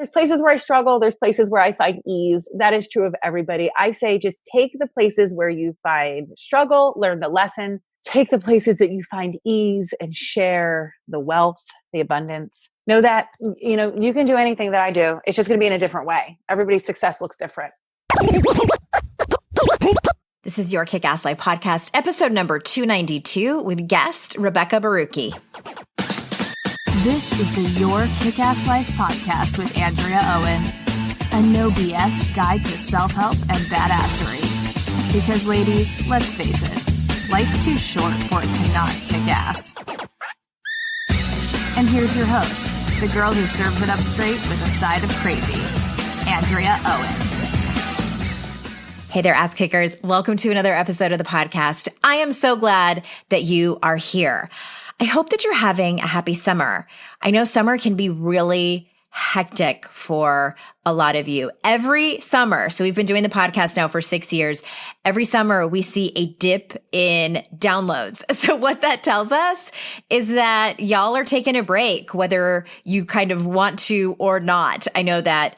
There's places where I struggle. There's places where I find ease. That is true of everybody. I say just take the places where you find struggle, learn the lesson, take the places that you find ease and share the wealth, the abundance. Know that, you can do anything that I do. It's just going to be in a different way. Everybody's success looks different. This is Your Kick-Ass Life podcast, episode number 292 with guest Rebekah Borucki. This is the Your Kick-Ass Life podcast with Andrea Owen, a no BS guide to self-help and badassery. Because ladies, let's face it, life's too short for it to not kick ass. And here's your host, the girl who serves it up straight with a side of crazy, Andrea Owen. Hey there, ass kickers. Welcome to another episode of the podcast. I am so glad that you are here. I hope that you're having a happy summer. I know summer can be really hectic for a lot of you. Every summer, so we've been doing the podcast now for 6 years. Every summer we see a dip in downloads. So what that tells us is that y'all are taking a break, whether you kind of want to or not. I know that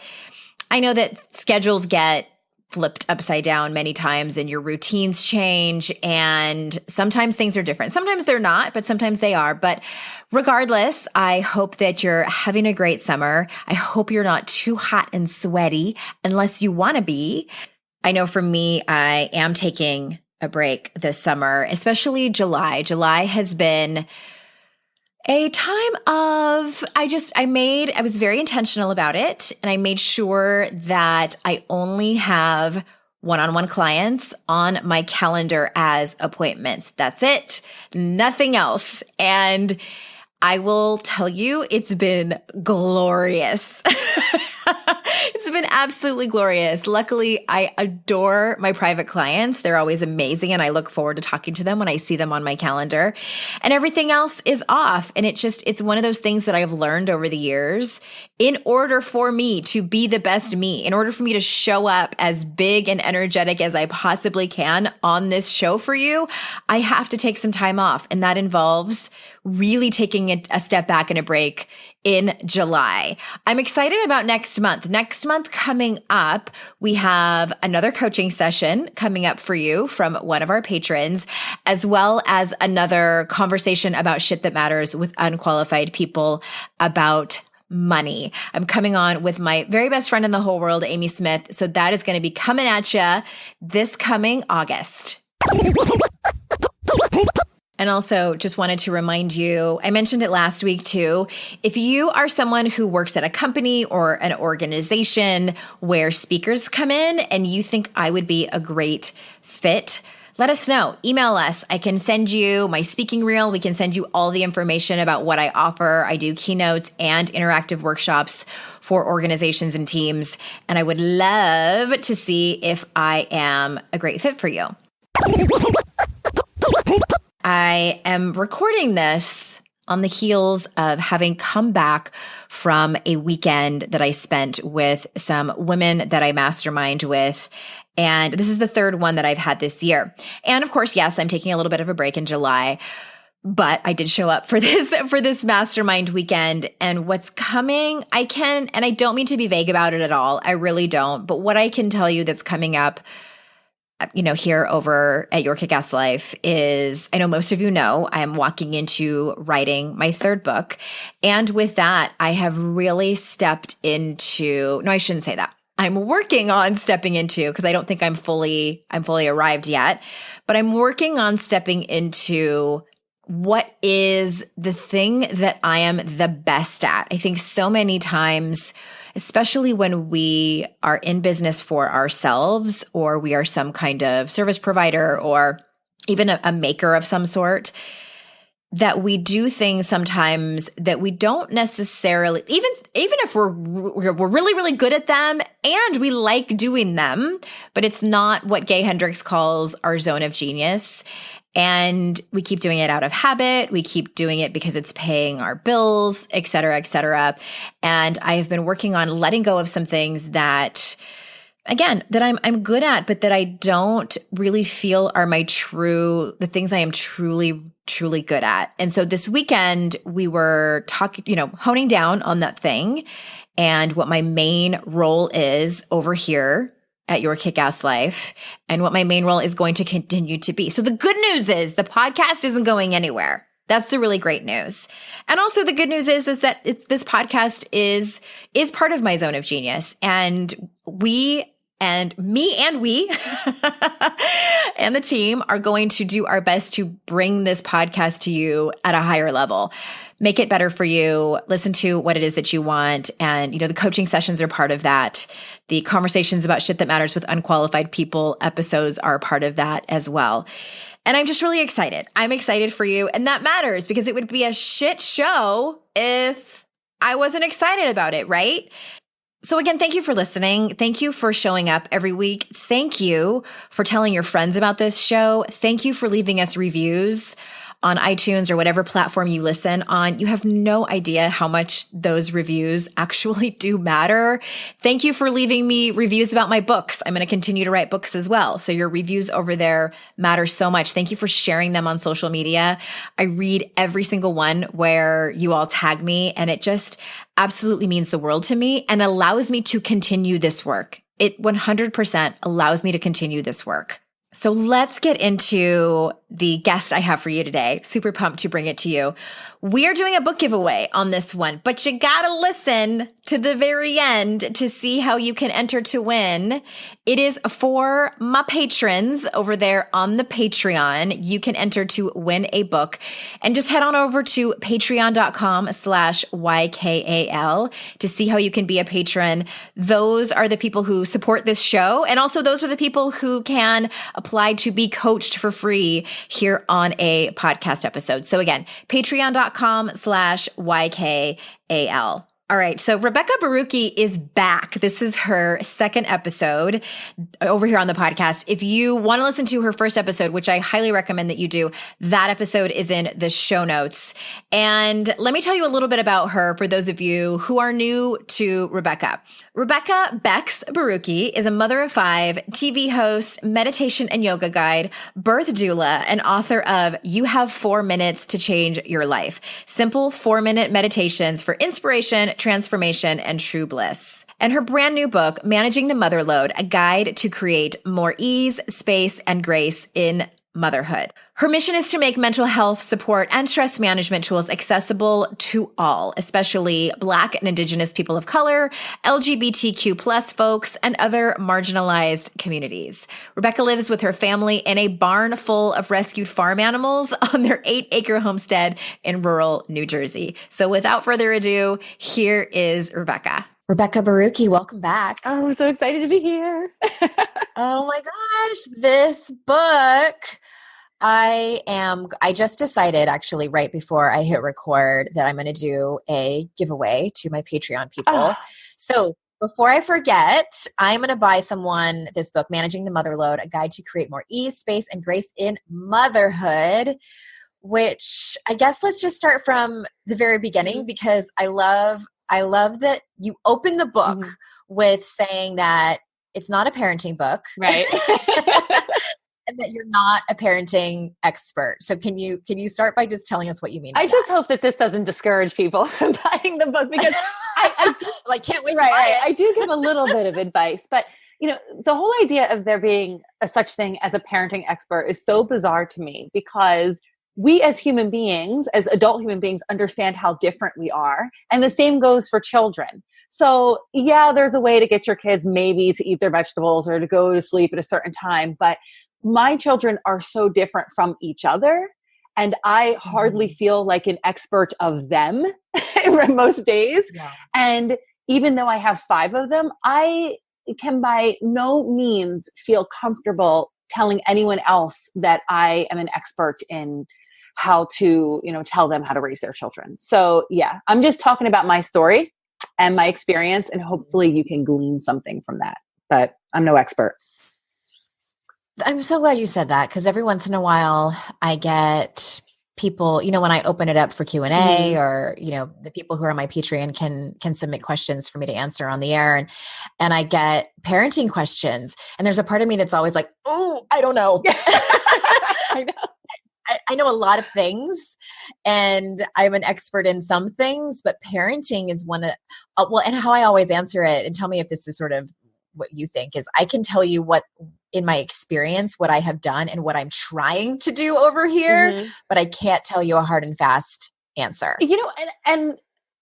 schedules get flipped upside down many times and your routines change, and sometimes things are different. Sometimes they're not, but sometimes they are. But regardless, I hope that you're having a great summer. I hope you're not too hot and sweaty unless you want to be. I know for me, I am taking a break this summer, especially July. July has been a time of, I was very intentional about it, and I made sure that I only have one-on-one clients on my calendar as appointments. That's it. Nothing else. And I will tell you, it's been glorious. It's been absolutely glorious. Luckily, I adore my private clients. They're always amazing, and I look forward to talking to them when I see them on my calendar. And everything else is off. And it's one of those things that I've learned over the years. In order for me to be the best me, in order for me to show up as big and energetic as I possibly can on this show for you, I have to take some time off. And that involves really taking a step back and a break in July. I'm excited about next month. Next month coming up, we have another coaching session coming up for you from one of our patrons, as well as another conversation about shit that matters with unqualified people about money. I'm coming on with my very best friend in the whole world, Amy Smith. So that is going to be coming at you this coming August. And also just wanted to remind you, I mentioned it last week too, if you are someone who works at a company or an organization where speakers come in and you think I would be a great fit, let us know. Email us. I can send you my speaking reel. We can send you all the information about what I offer. I do keynotes and interactive workshops for organizations and teams. And I would love to see if I am a great fit for you. I am recording this on the heels of having come back from a weekend that I spent with some women that I mastermind with. And this is the third one that I've had this year. And of course, yes, I'm taking a little bit of a break in July, but I did show up for this mastermind weekend. And what's coming, I don't mean to be vague about it at all. I really don't. But what I can tell you that's coming up here over at Your Kick-Ass Life is, I know most of you know, I am walking into writing my third book. And with that, I have really stepped into, no, I shouldn't say that. I'm working on stepping into, because I don't think I'm fully arrived yet, but I'm working on stepping into what is the thing that I am the best at. I think so many times, especially when we are in business for ourselves, or we are some kind of service provider, or even a maker of some sort, that we do things sometimes that we don't necessarily, even if we're really, really good at them and we like doing them, but it's not what Gay Hendricks calls our zone of genius. And we keep doing it out of habit. We keep doing it because it's paying our bills, et cetera, et cetera. And I have been working on letting go of some things that, again, that I'm good at, but that I don't really feel are the things I am truly, truly good at. And so this weekend we were honing down on that thing. and what my main role is over here at Your Kick-Ass Life, and what my main role is going to continue to be. So the good news is the podcast isn't going anywhere. That's the really great news. And also the good news is that this podcast is part of my zone of genius. And we and the team are going to do our best to bring this podcast to you at a higher level, make it better for you, listen to what it is that you want. And, the coaching sessions are part of that. The conversations about shit that matters with unqualified people episodes are part of that as well. And I'm just really excited. I'm excited for you. And that matters because it would be a shit show if I wasn't excited about it, right? So again, thank you for listening. Thank you for showing up every week. Thank you for telling your friends about this show. Thank you for leaving us reviews on iTunes or whatever platform you listen on. You have no idea how much those reviews actually do matter. Thank you for leaving me reviews about my books. I'm going to continue to write books as well. So your reviews over there matter so much. Thank you for sharing them on social media. I read every single one where you all tag me, and it just absolutely means the world to me and allows me to continue this work. It 100% allows me to continue this work. So let's get into the guest I have for you today. Super pumped to bring it to you. We are doing a book giveaway on this one, but you gotta listen to the very end to see how you can enter to win. It is for my patrons over there on the Patreon. You can enter to win a book, and just head on over to patreon.com/YKAL to see how you can be a patron. Those are the people who support this show. And also those are the people who can apply to be coached for free here on a podcast episode. So again, patreon.com/YKAL. All right. So Rebekah Borucki is back. This is her second episode over here on the podcast. If you want to listen to her first episode, which I highly recommend that you do, that episode is in the show notes. And let me tell you a little bit about her for those of you who are new to Rebekah. Rebekah Bex Borucki is a mother of 5, TV host, meditation and yoga guide, birth doula, and author of You Have 4 Minutes to Change Your Life. Simple 4-minute meditations for inspiration, transformation, and true bliss. And her brand new book, Managing the Motherload, a guide to create more ease, space, and grace in motherhood. Her mission is to make mental health support and stress management tools accessible to all, especially Black and Indigenous people of color, LGBTQ plus folks, and other marginalized communities. Rebekah lives with her family in a barn full of rescued farm animals on their 8-acre homestead in rural New Jersey. So without further ado, here is Rebekah. Rebekah Borucki, welcome back. Oh, I'm so excited to be here. Oh my gosh, this book. I just decided actually right before I hit record that I'm going to do a giveaway to my Patreon people. So before I forget, I'm going to buy someone this book, Managing the Motherload, a guide to create more ease, space, and grace in motherhood, which I guess let's just start from the very beginning because I love that you open the book with saying that it's not a parenting book. Right. And that you're not a parenting expert. So can you start by just telling us what you mean by I just hope that this doesn't discourage people from buying the book because I like can't wait to buy it. I do give a little bit of advice, but the whole idea of there being a such thing as a parenting expert is so bizarre to me because we as human beings, as adult human beings, understand how different we are. And the same goes for children. So yeah, there's a way to get your kids maybe to eat their vegetables or to go to sleep at a certain time. But my children are so different from each other. And I hardly feel like an expert of them most days. Yeah. And even though I have 5 of them, I can by no means feel comfortable telling anyone else that I am an expert in how to, tell them how to raise their children. So yeah, I'm just talking about my story and my experience, and hopefully you can glean something from that, but I'm no expert. I'm so glad you said that because every once in a while I get people, when I open it up for Q&A or, the people who are on my Patreon can submit questions for me to answer on the air. And I get parenting questions. And there's a part of me that's always like, oh, I don't know. I know. I know a lot of things and I'm an expert in some things, but parenting is one of, well, and how I always answer it, and tell me if this is sort of what you think, is I can tell you what, in my experience, what I have done and what I'm trying to do over here, but I can't tell you a hard and fast answer. And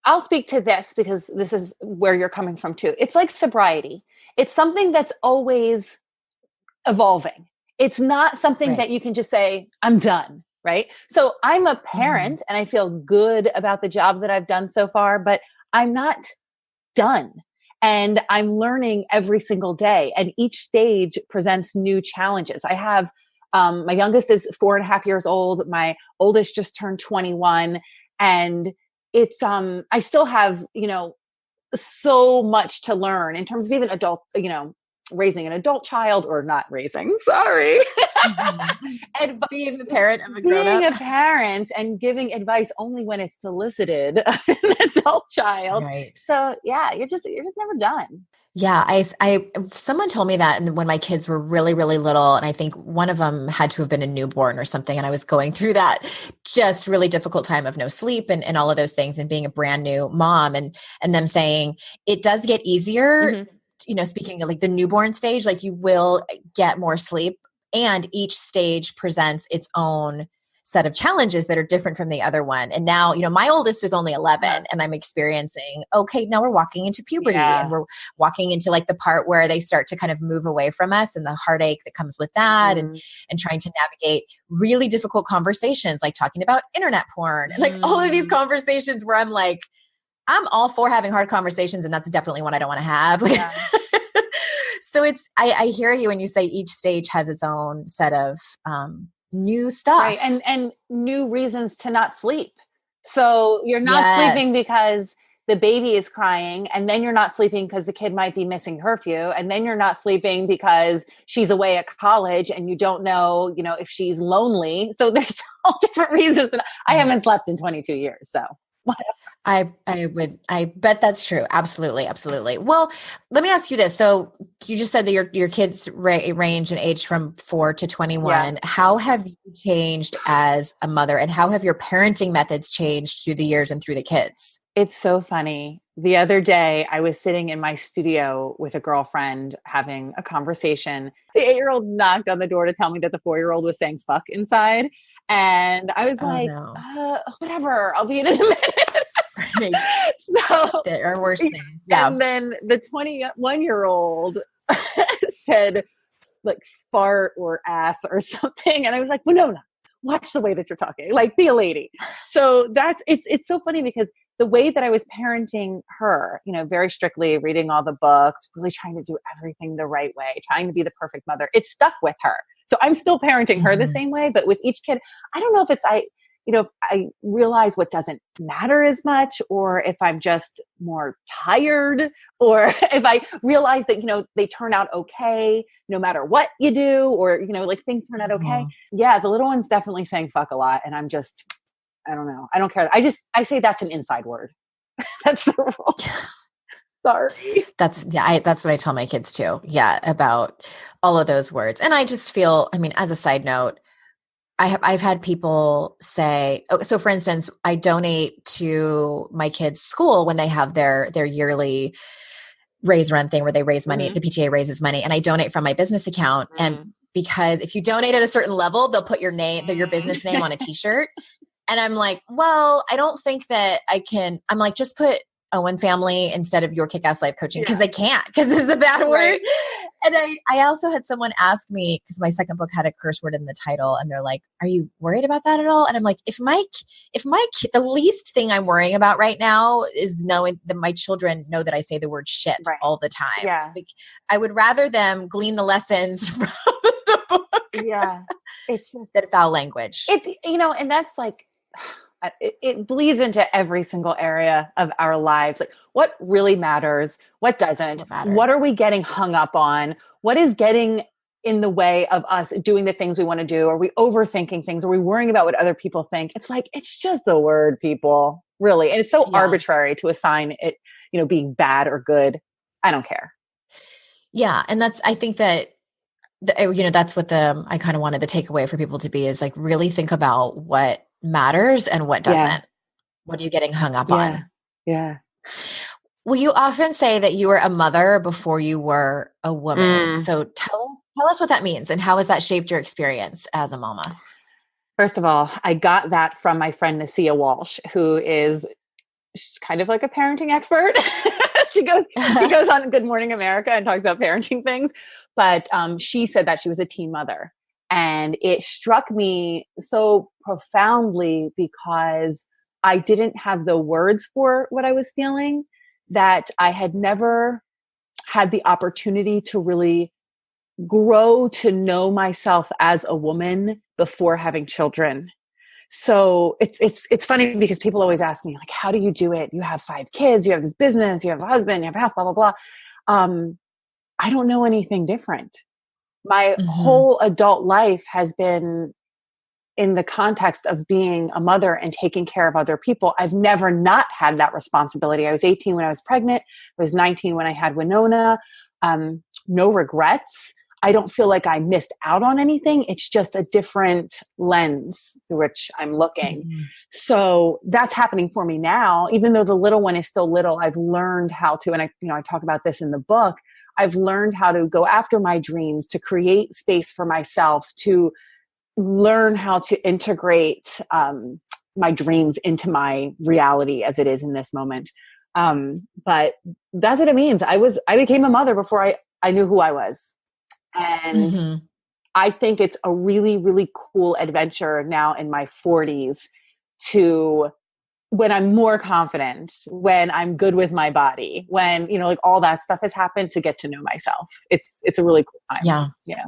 I'll speak to this because this is where you're coming from too. It's like sobriety. It's something that's always evolving. It's not something that you can just say, I'm done, right? So I'm a parent and I feel good about the job that I've done so far, but I'm not done. And I'm learning every single day. And each stage presents new challenges. I have, my youngest is 4.5 years old. My oldest just turned 21. And it's, I still have, so much to learn in terms of even adult, raising an adult child, or not raising, sorry. And being the parent of a grown-up. Being a parent and giving advice only when it's solicited of an adult child. Right. So yeah, you're just never done. Yeah. I someone told me that when my kids were really, really little, and I think one of them had to have been a newborn or something. And I was going through that just really difficult time of no sleep and all of those things, and being a brand new mom, and them saying it does get easier. Speaking of like the newborn stage, like you will get more sleep, and each stage presents its own set of challenges that are different from the other one. And now, my oldest is only 11 and I'm experiencing, okay, now we're walking into puberty and we're walking into like the part where they start to kind of move away from us, and the heartache that comes with that, and trying to navigate really difficult conversations, like talking about internet porn and like all of these conversations where I'm like, I'm all for having hard conversations, and that's definitely one I don't want to have. Yeah. So I hear you when you say each stage has its own set of new stuff. Right. And new reasons to not sleep. So you're not sleeping because the baby is crying, and then you're not sleeping because the kid might be missing curfew, and then you're not sleeping because she's away at college and you don't know, if she's lonely. So there's all different reasons. And I haven't slept in 22 years. So I bet that's true. Absolutely. Absolutely. Well, let me ask you this. So you just said that your kids range in age from 4 to 21. Yeah. How have you changed as a mother, and how have your parenting methods changed through the years and through the kids? It's so funny. The other day I was sitting in my studio with a girlfriend having a conversation. The 8-year-old knocked on the door to tell me that the 4-year-old was saying fuck inside. And I was whatever, I'll be in a minute. Right. So there are worse things. Yeah. And then the 21-year-old said like fart or ass or something. And I was like, well, no, watch the way that you're talking, like be a lady. So it's so funny because the way that I was parenting her, very strictly, reading all the books, really trying to do everything the right way, trying to be the perfect mother, it stuck with her. So I'm still parenting her the same way, but with each kid, I don't know if it's, I realize what doesn't matter as much, or if I'm just more tired, or if I realize that, they turn out okay, no matter what you do, or, like things turn out okay. Yeah. The little one's definitely saying fuck a lot. And I'm just, I don't know. I don't care. I say that's an inside word. That's the rule. Sorry. That's what I tell my kids too. Yeah. About all of those words. And I just feel, as a side note, I've had people say, so for instance, I donate to my kids' school when they have their yearly raise run thing where they raise money, the PTA raises money, and I donate from my business account. And because if you donate at a certain level, they'll put your business name on a t-shirt. And I'm like, well, I don't think that I can, I'm like, just put Owen family instead of your kick-ass life coaching, because I can't, because it's a bad word. And I also had someone ask me, because my second book had a curse word in the title, and they're like, are you worried about that at all? And I'm like, the least thing I'm worrying about right now is knowing that my children know that I say the word shit all the time. Yeah. Like, I would rather them glean the lessons from the book. Yeah. It's just that foul language. And that's like, it bleeds into every single area of our lives. Like what really matters, what doesn't, what are we getting hung up on? What is getting in the way of us doing the things we want to do? Are we overthinking things? Are we worrying about what other people think? It's like, it's just a word, people, really. And it's so arbitrary to assign it, being bad or good. I don't care. Yeah. And I think that that's what I kind of wanted the takeaway for people to be, is like, really think about what matters and what doesn't. Yeah. What are you getting hung up on? Yeah. Well, you often say that you were a mother before you were a woman. So tell us what that means, and how has that shaped your experience as a mama? First of all, I got that from my friend Nasia Walsh, who is kind of like a parenting expert. she goes on Good Morning America and talks about parenting things. But she said that she was a teen mother. And it struck me so profoundly because I didn't have the words for what I was feeling, that I had never had the opportunity to really grow to know myself as a woman before having children. So it's funny because people always ask me, like, how do you do it? You have 5 kids, you have this business, you have a husband, you have a house, blah, blah, blah. I don't know anything different. My whole adult life has been in the context of being a mother and taking care of other people. I've never not had that responsibility. I was 18 when I was pregnant. I was 19 when I had Winona. No regrets. I don't feel like I missed out on anything. It's just a different lens through which I'm looking. So that's happening for me now. Even though the little one is still little, I've learned how to, and I talk about this in the book, I've learned how to go after my dreams, to create space for myself, to learn how to integrate my dreams into my reality as it is in this moment. But that's what it means. I became a mother before I knew who I was. And I think it's a really, really cool adventure now in my 40s when I'm more confident, when I'm good with my body, when, like all that stuff has happened, to get to know myself. It's a really cool time. Yeah.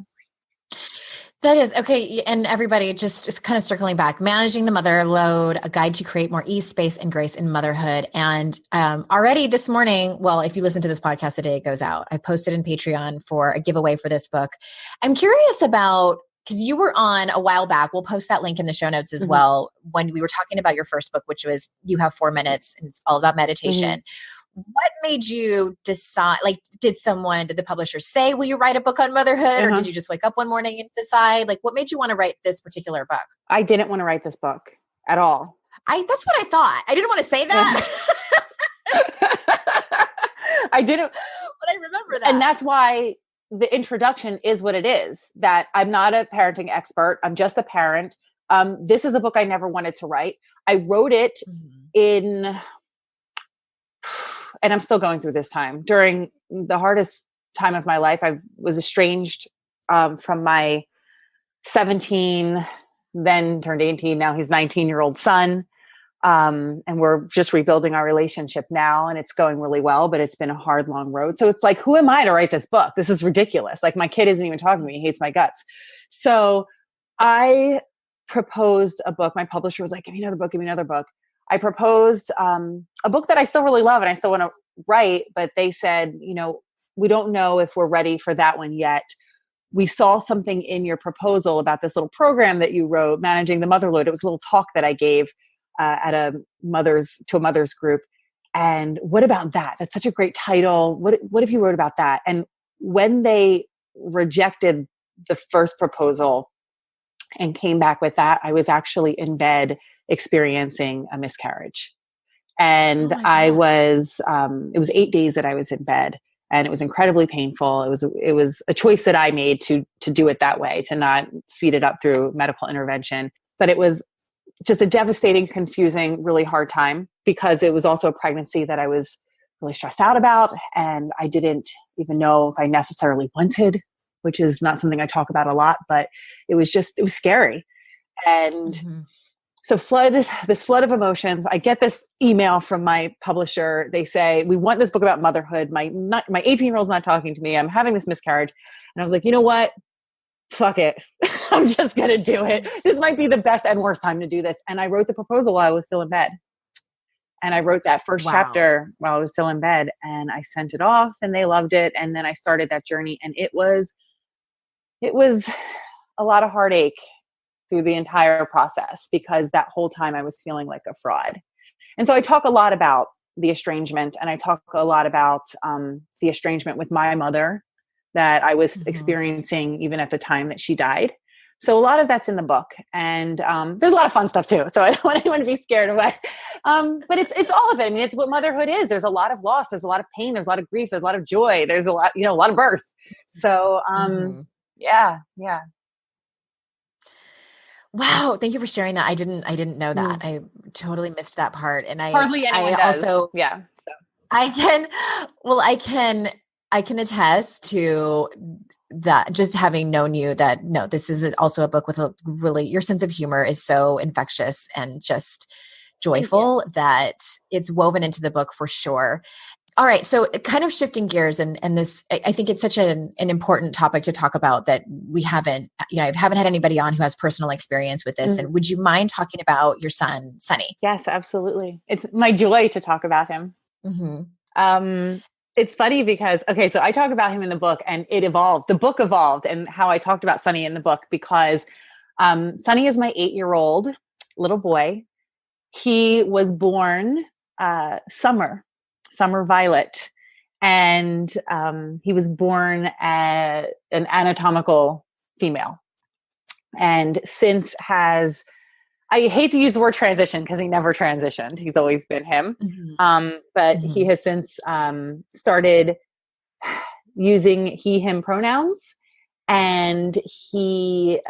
That is okay. And everybody, just kind of circling back, Managing the Motherload, a guide to create more ease, space, and grace in motherhood. And already this morning, well, if you listen to this podcast the day it goes out, I posted in Patreon for a giveaway for this book. I'm curious about, because you were on a while back, we'll post that link in the show notes as well, when we were talking about your first book, which was You Have 4 Minutes, and it's all about meditation. What made you decide, did the publisher say, will you write a book on motherhood? Or did you just wake up one morning and decide, what made you want to write this particular book? I didn't want to write this book at all. That's what I thought. I didn't want to say that. I didn't. But I remember that. And that's why the introduction is what it is, that I'm not a parenting expert. I'm just a parent. This is a book I never wanted to write. I wrote it and I'm still going through this time. During the hardest time of my life, I was estranged from my 17, then turned 18. Now he's 19-year-old son. And we're just rebuilding our relationship now, and it's going really well, but it's been a hard, long road. So it's like, who am I to write this book? This is ridiculous. My kid isn't even talking to me. He hates my guts. So I proposed a book. My publisher was like, give me another book, give me another book. I proposed a book that I still really love and I still want to write, but they said, we don't know if we're ready for that one yet. We saw something in your proposal about this little program that you wrote, Managing the Motherload. It was a little talk that I gave at a mother's group. And what about that? That's such a great title. What if you wrote about that? And when they rejected the first proposal and came back with that, I was actually in bed experiencing a miscarriage. And I was, it was 8 days that I was in bed, and it was incredibly painful. It was a choice that I made to do it that way, to not speed it up through medical intervention. But it was just a devastating, confusing, really hard time, because it was also a pregnancy that I was really stressed out about. And I didn't even know if I necessarily wanted, which is not something I talk about a lot, but it was scary. And so this flood of emotions. I get this email from my publisher. They say, we want this book about motherhood. My 18-year-old's not talking to me. I'm having this miscarriage. And I was like, you know what? Fuck it. I'm just going to do it. This might be the best and worst time to do this. And I wrote the proposal while I was still in bed. And I wrote that first chapter while I was still in bed, and I sent it off, and they loved it. And then I started that journey, and it was a lot of heartache through the entire process, because that whole time I was feeling like a fraud. And so I talk a lot about the estrangement, and I talk a lot about the estrangement with my mother, that I was experiencing even at the time that she died. So a lot of that's in the book, and there's a lot of fun stuff too. So I don't want anyone to be scared away. But it's all of it. I mean, it's what motherhood is. There's a lot of loss. There's a lot of pain. There's a lot of grief. There's a lot of joy. There's a lot, a lot of birth. So yeah. Wow. Thank you for sharing that. I didn't know that. I totally missed that part. And hardly anyone does. Also, yeah. So I can attest to that, just having known you, that no, this is also a book with a really, your sense of humor is so infectious and just joyful that it's woven into the book for sure. All right. So kind of shifting gears, and this, I think it's such an important topic to talk about that we haven't, I haven't had anybody on who has personal experience with this. And would you mind talking about your son, Sonny? Yes, absolutely. It's my joy to talk about him. It's funny because, so I talk about him in the book, and it evolved. The book evolved, and how I talked about Sonny in the book, because Sonny is my 8-year-old little boy. He was born Summer Violet, and he was born an anatomical female, and since has, I hate to use the word transition because he never transitioned. He's always been him. But he has since started using he, him pronouns. And he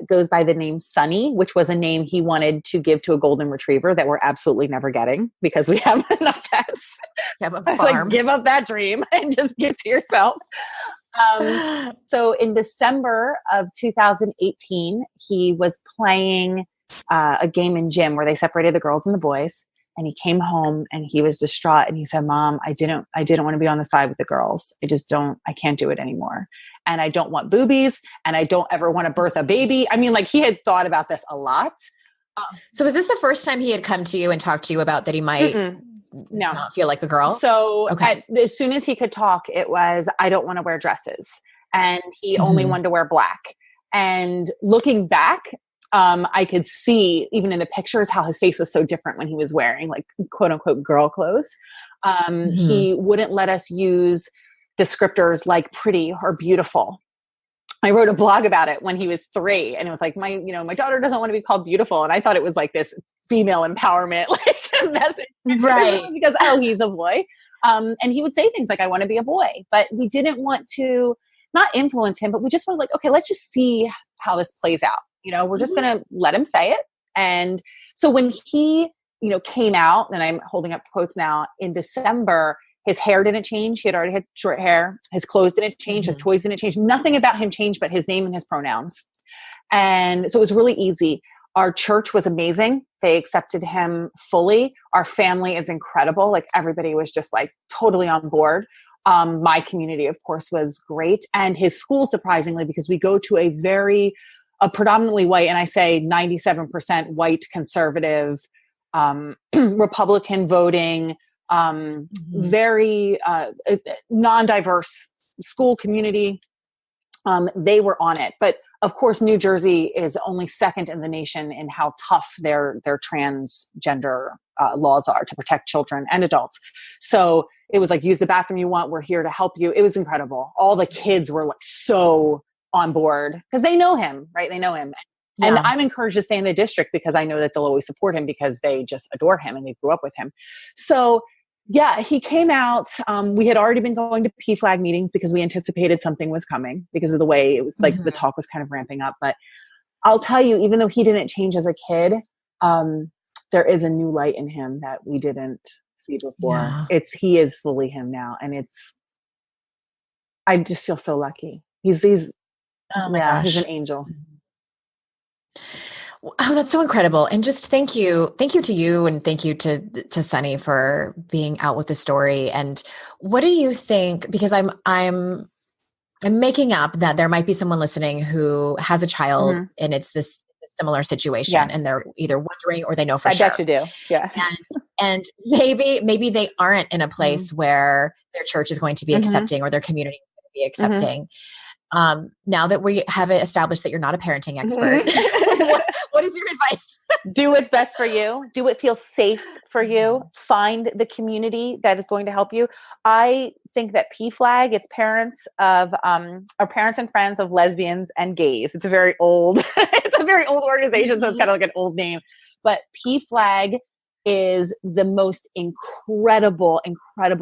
goes by the name Sonny, which was a name he wanted to give to a golden retriever that we're absolutely never getting because we have enough pets. You have a farm. Give up that dream and just give to yourself. So in December of 2018, he was playing a game in gym where they separated the girls and the boys, and he came home and he was distraught, and he said, "Mom, I didn't want to be on the side with the girls. I can't do it anymore. And I don't want boobies, and I don't ever want to birth a baby." I mean, like, he had thought about this a lot. So was this the first time he had come to you and talked to you about that he might not feel like a girl? So as soon as he could talk, it was, "I don't want to wear dresses." And he only wanted to wear black. And looking back, I could see even in the pictures how his face was so different when he was wearing, like, quote unquote girl clothes. He wouldn't let us use descriptors like pretty or beautiful. I wrote a blog about it when he was 3, and it was like, my daughter doesn't want to be called beautiful. And I thought it was like this female empowerment, like, message. Right. Because, he's a boy. And he would say things like, "I want to be a boy," but we didn't want to not influence him, but we just were like, okay, let's just see how this plays out. We're just going to let him say it. And so when he, came out, and I'm holding up quotes now, in December, his hair didn't change. He had already had short hair. His clothes didn't change. His toys didn't change. Nothing about him changed but his name and his pronouns. And so it was really easy. Our church was amazing. They accepted him fully. Our family is incredible. Like, everybody was just like totally on board. My community, of course, was great. And his school, surprisingly, because we go to a predominantly white, and I say 97% white, conservative, Republican voting, very non-diverse school community. They were on it. But of course, New Jersey is only second in the nation in how tough their transgender laws are to protect children and adults. So it was like, use the bathroom you want. We're here to help you. It was incredible. All the kids were like so on board because they know him, right? They know him. Yeah. And I'm encouraged to stay in the district because I know that they'll always support him because they just adore him and they grew up with him. So yeah, he came out. We had already been going to PFLAG meetings because we anticipated something was coming because of the way it was like the talk was kind of ramping up. But I'll tell you, even though he didn't change as a kid, there is a new light in him that we didn't see before. Yeah. He is fully him now. And I just feel so lucky. He's oh my gosh. He's an angel. Oh, that's so incredible. And just thank you to you, and thank you to Sonny for being out with the story. And what do you think, because I'm making up that there might be someone listening who has a child and it's this similar situation and they're either wondering or they know for sure. I bet you do. Yeah. And maybe they aren't in a place where their church is going to be accepting or their community is going to be accepting. Now that we have established that you're not a parenting expert, what is your advice? Do what's best for you. Do what feels safe for you. Find the community that is going to help you. I think that PFLAG, it's parents of, or parents and friends of lesbians and gays. It's a very old, it's a very old organization. So it's kind of like an old name, but PFLAG is the most incredible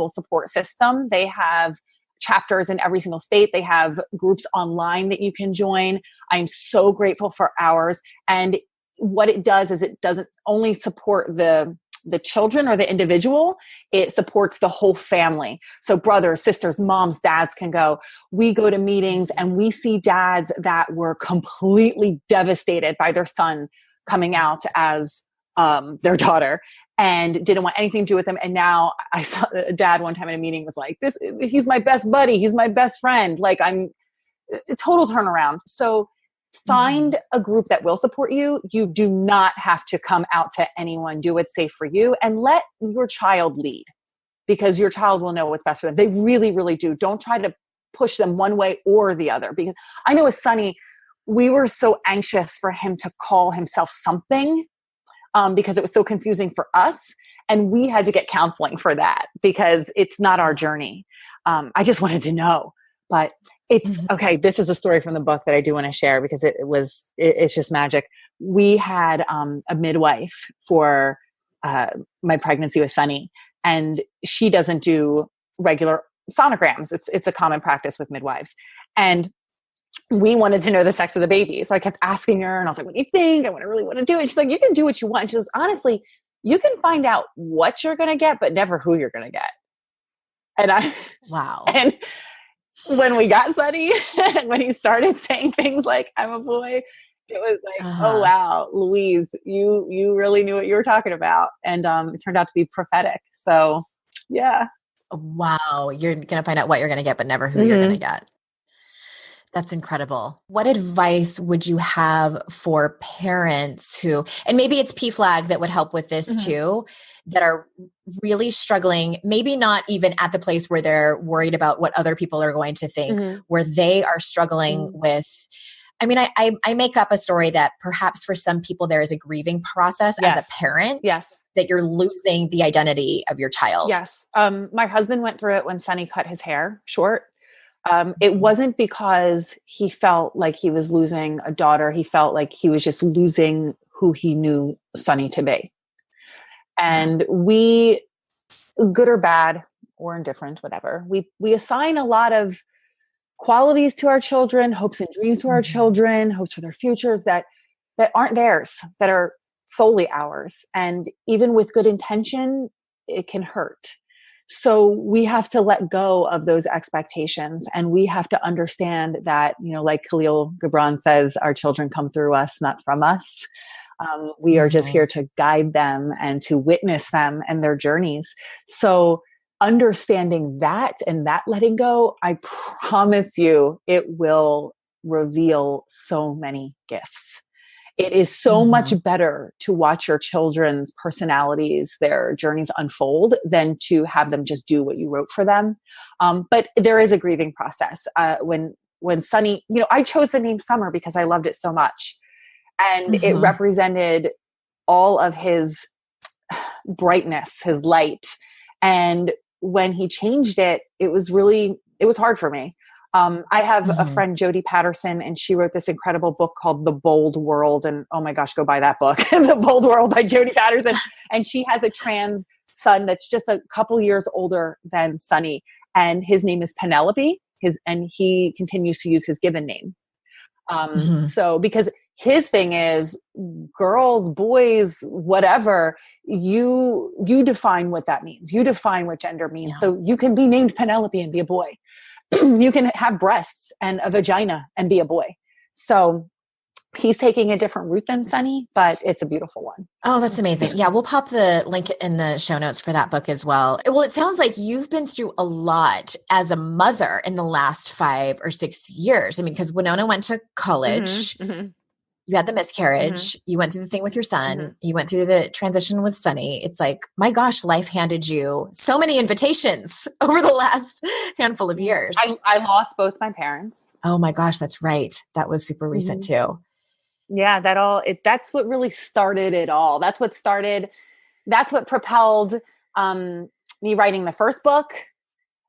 support system. They have chapters in every single state. They have groups online that you can join. I'm so grateful for ours. And what it does is it doesn't only support the children or the individual, it supports the whole family. So brothers, sisters, moms, dads can go. We go to meetings and we see dads that were completely devastated by their son coming out as their daughter and didn't want anything to do with them. And now I saw a dad one time in a meeting was like, he's my best buddy. He's my best friend. Like a total turnaround. So find a group that will support you. You do not have to come out to anyone. Do what's safe for you and let your child lead because your child will know what's best for them. They really, really do. Don't try to push them one way or the other. Because I know with Sonny, we were so anxious for him to call himself something because it was so confusing for us. And we had to get counseling for that because it's not our journey. I just wanted to know, but it's okay. This is a story from the book that I do want to share because it's just magic. We had a midwife for my pregnancy with Sonny, and she doesn't do regular sonograms. It's a common practice with midwives. And we wanted to know the sex of the baby. So I kept asking her and I was like, what do you think? I really want to do it. She's like, you can do what you want. And she goes, honestly, you can find out what you're going to get, but never who you're going to get. And wow. And when we got Sonny, when he started saying things like, I'm a boy, it was like, oh, wow, Louise, you really knew what you were talking about. And it turned out to be prophetic. So yeah. Wow. You're going to find out what you're going to get, but never who you're going to get. That's incredible. What advice would you have for parents who, and maybe it's PFLAG that would help with this too, that are really struggling, maybe not even at the place where they're worried about what other people are going to think, where they are struggling with, I mean, I make up a story that perhaps for some people there is a grieving process as a parent. That you're losing the identity of your child. Yes. My husband went through it when Sonny cut his hair short. It wasn't because he felt like he was losing a daughter. He felt like he was just losing who he knew Sonny to be. And we, good or bad or indifferent, whatever, we assign a lot of qualities to our children, hopes and dreams to our children, hopes for their futures that aren't theirs, that are solely ours. And even with good intention, it can hurt. So we have to let go of those expectations, and we have to understand that, like Khalil Gibran says, our children come through us, not from us. We are just here to guide them and to witness them and their journeys. So understanding that and that letting go, I promise you, it will reveal so many gifts. It is so much better to watch your children's personalities, their journeys unfold than to have them just do what you wrote for them. But there is a grieving process. When Sonny, I chose the name Summer because I loved it so much. And it represented all of his brightness, his light. And when he changed it, it was hard for me. I have a friend, Jody Patterson, and she wrote this incredible book called The Bold World. And oh my gosh, go buy that book, The Bold World by Jody Patterson. And she has a trans son that's just a couple years older than Sonny. And his name is Penelope, and he continues to use his given name. So because his thing is girls, boys, whatever, you define what that means. You define what gender means. Yeah. So you can be named Penelope and be a boy. You can have breasts and a vagina and be a boy. So he's taking a different route than Sonny, but it's a beautiful one. Oh, that's amazing. Yeah. We'll pop the link in the show notes for that book as well. Well, it sounds like you've been through a lot as a mother in the last 5 or 6 years. I mean, because Winona went to college, you had the miscarriage, you went through the thing with your son, you went through the transition with Sonny. It's like, my gosh, life handed you so many invitations over the last handful of years. I lost both my parents. Oh my gosh, that's right. That was super recent too. Yeah, that's what really started it all. That's what propelled me writing the first book.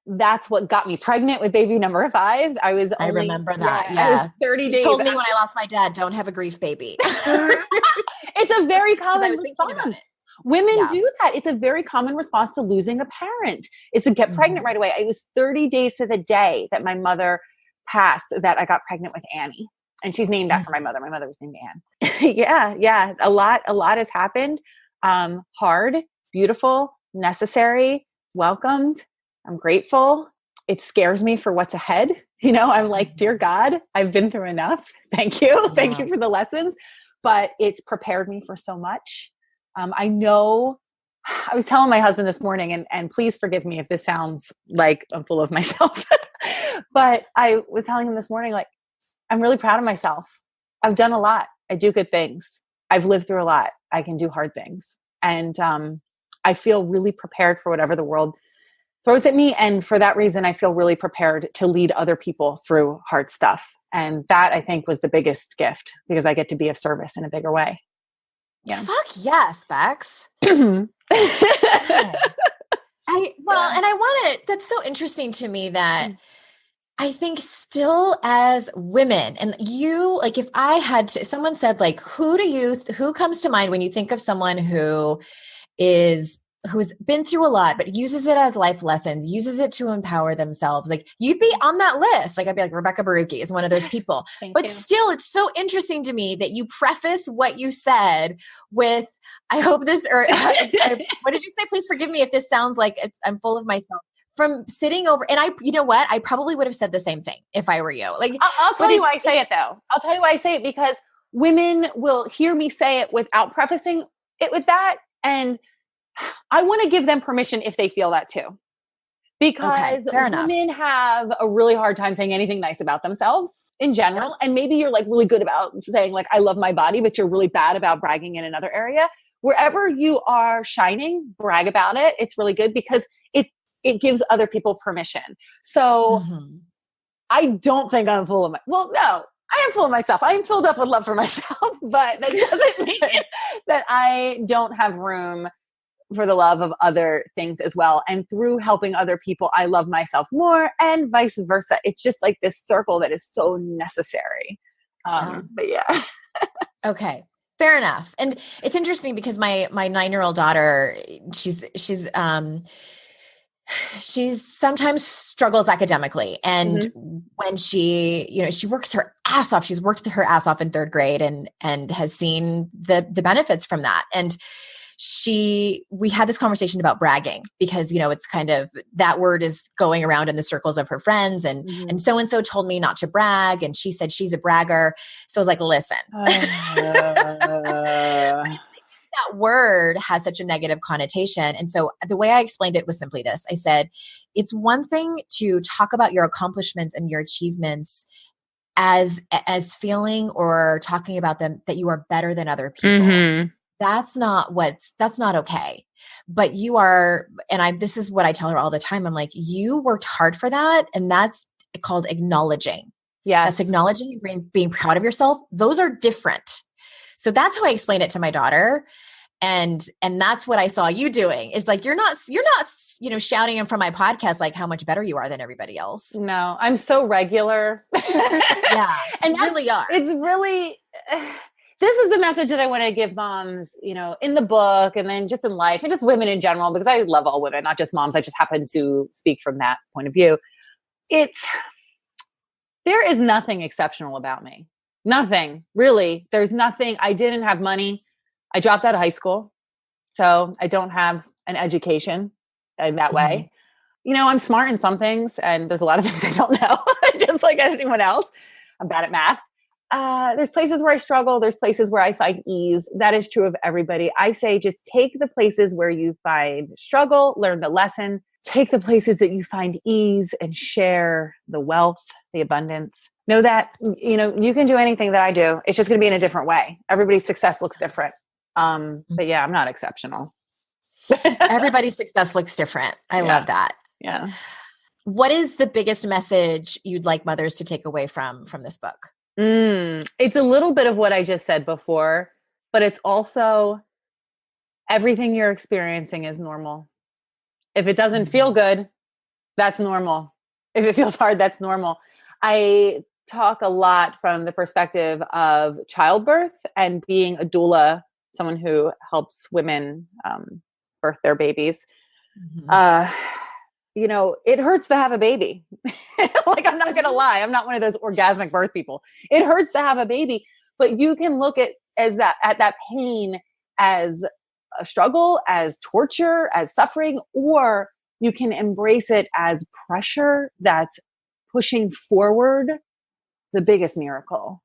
That's what got me pregnant with baby number 5. I remember that. I was 30 you days. told me when I lost my dad, don't have a grief baby. It's a very common response. Women do that. It's a very common response to losing a parent, is to get pregnant right away. It was 30 days to the day that my mother passed that I got pregnant with Annie. And she's named after my mother. My mother was named Anne. Yeah. A lot has happened. Hard, beautiful, necessary, welcomed. I'm grateful. It scares me for what's ahead. I'm like, dear God, I've been through enough. Thank you. Yeah. Thank you for the lessons. But it's prepared me for so much. I know, I was telling my husband this morning, and please forgive me if this sounds like I'm full of myself, but I was telling him this morning, like, I'm really proud of myself. I've done a lot. I do good things. I've lived through a lot. I can do hard things. And I feel really prepared for whatever the world throws at me. And for that reason, I feel really prepared to lead other people through hard stuff. And that, I think, was the biggest gift, because I get to be of service in a bigger way. Yeah. Fuck yes, Bex. That's so interesting to me that I think still as women, and you, like, if someone said, like, who comes to mind when you think of someone who's been through a lot, but uses it as life lessons, uses it to empower themselves. Like, you'd be on that list. Like, I'd be like, Rebekah Borucki is one of those people. But still, it's so interesting to me that you preface what you said with, I hope this, or what did you say? Please forgive me if this sounds like I'm full of myself. From sitting over, and you know what? I probably would have said the same thing if I were you. Like, I'll tell you why I say it, though. I'll tell you why I say it, because women will hear me say it without prefacing it with that. And I want to give them permission if they feel that too, because women have a really hard time saying anything nice about themselves in general. Yep. And maybe you're like really good about saying, like, I love my body, but you're really bad about bragging in another area. Wherever you are shining, brag about it. It's really good because it gives other people permission. So I don't think I'm full of no, I am full of myself. I am filled up with love for myself, but that doesn't mean that I don't have room for the love of other things as well. And through helping other people, I love myself more, and vice versa. It's just like this circle that is so necessary. But yeah. Okay. Fair enough. And it's interesting because my 9-year-old daughter, she sometimes struggles academically. And when she works her ass off, she's worked her ass off in 3rd grade and has seen the benefits from that. And we had this conversation about bragging because, it's kind of, that word is going around in the circles of her friends, and so-and-so told me not to brag. And she said she's a bragger. So I was like, listen, that word has such a negative connotation. And so the way I explained it was simply this. I said, it's one thing to talk about your accomplishments and your achievements as feeling or talking about them, that you are better than other people. That's not okay. But you are, and this is what I tell her all the time. I'm like, you worked hard for that. And that's called acknowledging. Yeah. That's acknowledging, being proud of yourself. Those are different. So that's how I explain it to my daughter. And that's what I saw you doing, is like, you're not, shouting from my podcast, like how much better you are than everybody else. No, I'm so regular. Yeah. And you really are. It's really, this is the message that I want to give moms, in the book, and then just in life, and just women in general, because I love all women, not just moms. I just happen to speak from that point of view. There is nothing exceptional about me. Nothing, really. There's nothing. I didn't have money. I dropped out of high school. So I don't have an education in that way. I'm smart in some things, and there's a lot of things I don't know, just like anyone else. I'm bad at math. There's places where I struggle. There's places where I find ease. That is true of everybody. I say, just take the places where you find struggle, learn the lesson, take the places that you find ease, and share the wealth, the abundance. Know that, you can do anything that I do. It's just going to be in a different way. Everybody's success looks different. But yeah, I'm not exceptional. Everybody's success looks different. I love that. Yeah. What is the biggest message you'd like mothers to take away from this book? It's a little bit of what I just said before, but it's also everything you're experiencing is normal. If it doesn't feel good, that's normal. If it feels hard, that's normal. I talk a lot from the perspective of childbirth and being a doula, someone who helps women birth their babies. You know, it hurts to have a baby. Like, I'm not going to lie. I'm not one of those orgasmic birth people. It hurts to have a baby, but you can look at that pain as a struggle, as torture, as suffering, or you can embrace it as pressure that's pushing forward the biggest miracle,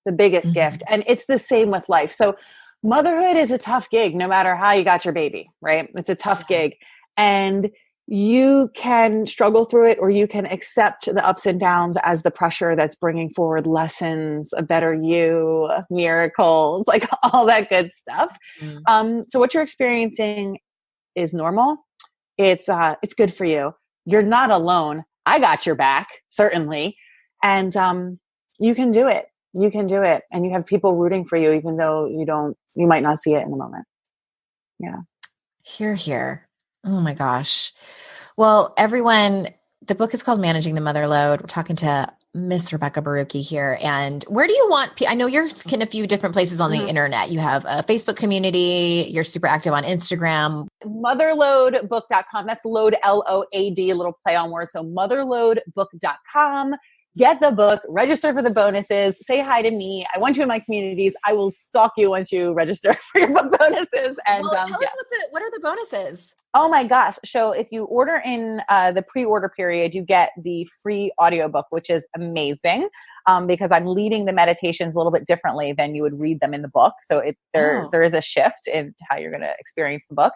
the biggest gift. And it's the same with life. So motherhood is a tough gig, no matter how you got your baby, right? It's a tough gig. And you can struggle through it, or you can accept the ups and downs as the pressure that's bringing forward lessons, a better you, miracles, like all that good stuff. So what you're experiencing is normal. It's good for you. You're not alone. I got your back, certainly. And you can do it. You can do it. And you have people rooting for you, even though you might not see it in the moment. Yeah. Hear, hear. Oh my gosh. Well, everyone, the book is called Managing the Motherload. We're talking to Miss Rebekah Borucki here. And where do you want, I know you're in a few different places on the internet. You have a Facebook community. You're super active on Instagram. Motherloadbook.com. That's load, L-O-A-D, a little play on words. So motherloadbook.com. Get the book, register for the bonuses, say hi to me. I want you in my communities. I will stalk you once you register for your book bonuses. And tell us what are the bonuses? Oh my gosh. So if you order in the pre-order period, you get the free audiobook, which is amazing because I'm leading the meditations a little bit differently than you would read them in the book. So there is a shift in how you're going to experience the book.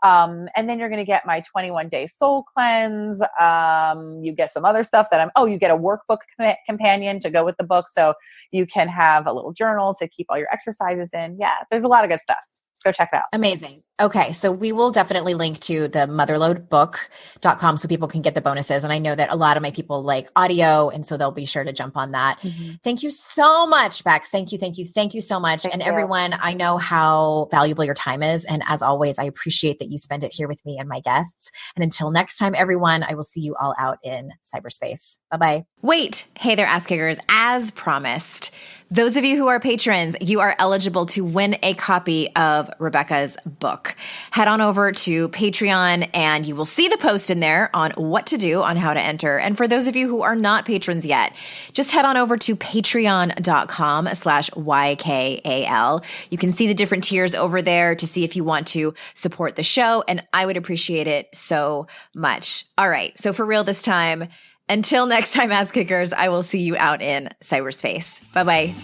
And then you're going to get my 21-day soul cleanse. You get some other stuff you get a workbook companion to go with the book. So you can have a little journal to keep all your exercises in. Yeah, there's a lot of good stuff. Go check it out. Amazing. Okay. So we will definitely link to the motherloadbook.com so people can get the bonuses. And I know that a lot of my people like audio, and so they'll be sure to jump on that. Thank you so much, Bex. Thank you. Thank you. Thank you so much. And everyone, I know how valuable your time is. And as always, I appreciate that you spend it here with me and my guests. And until next time, everyone, I will see you all out in cyberspace. Bye-bye. Wait. Hey there, ass kickers. As promised, those of you who are patrons, you are eligible to win a copy of Rebekah's book. Head on over to Patreon and you will see the post in there on what to do, on how to enter. And for those of you who are not patrons yet, just head on over to patreon.com/YKAL. You can see the different tiers over there to see if you want to support the show. And I would appreciate it so much. All right. So for real this time, until next time, ass kickers, I will see you out in cyberspace. Bye-bye.